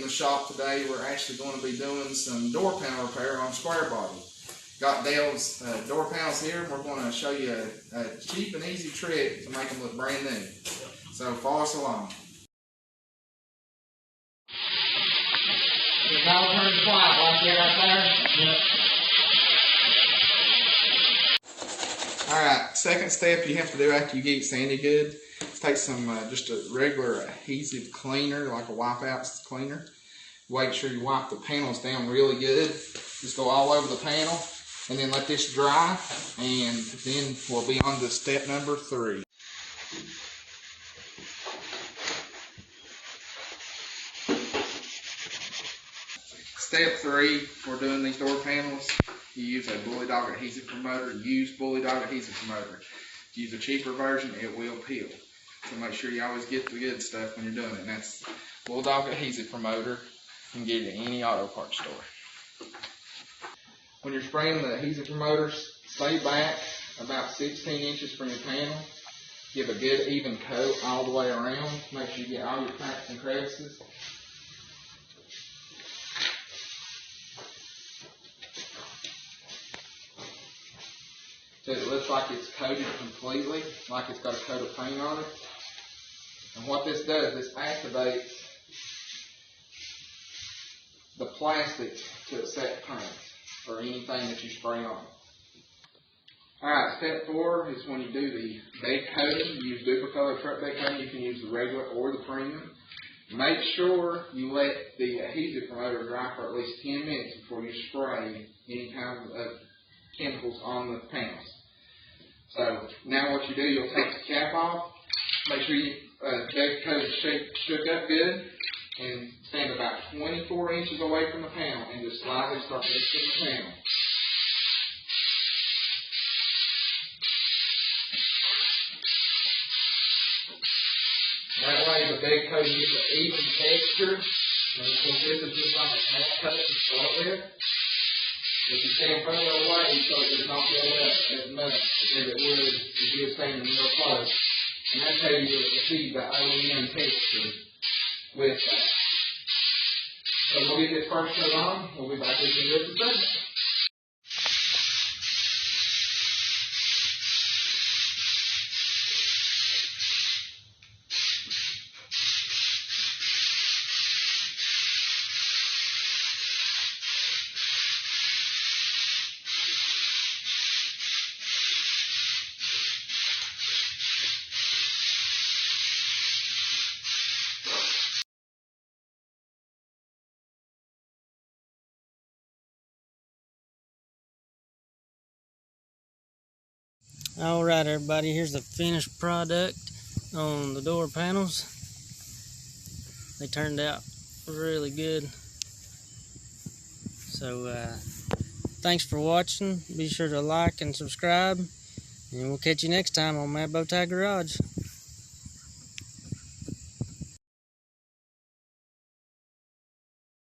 the shop today. We're actually going to be doing some door panel repair on square body. Got Dale's door panels here, and we're going to show you a cheap and easy trick to make them look brand new. So follow us along. The bell turns quiet like that right there. Yep. Alright, second step you have to do after you get it sanded good is take some just a regular adhesive cleaner, like a wipeout cleaner. Make sure you wipe the panels down really good. Just go all over the panel and then let this dry, and then we'll be on to step number 3. Step 3 for doing these door panels, you use a bully dog adhesive promoter. Use bully dog adhesive promoter. If you use a cheaper version, it will peel. So make sure you always get the good stuff when you're doing it. And that's bulldog adhesive promoter. You can get it at any auto parts store. When you're spraying the adhesive promoters, stay back about 16 inches from your panel. Give a good even coat all the way around. Make sure you get all your cracks and crevices. So it looks like it's coated completely, like it's got a coat of paint on it. And what this does, this activates the plastic to accept paint or anything that you spray on. Alright, step 4 is when you do the bed coating. You use Duplicolor truck bed coating. You can use the regular or the premium. Make sure you let the adhesive promoter dry for at least 10 minutes before you spray any kind of chemicals on the panels. So now what you do, you'll take the cap off. Make sure you bed coat is shook up good, and stand about 24 inches away from the panel and just slightly start lifting the panel. That way the bed coat gets an even texture. And since this is just like a half coat to start with, if you stand further away, so it does not build up as much as it would if you were standing real close. And that's how you achieve the OEM texture with that. So we'll get this first coat on. We'll be back with you in just a second. Alright everybody, here's the finished product on the door panels. They turned out really good. So thanks for watching. Be sure to like and subscribe, and we'll catch you next time on Mad Bow Tie Garage.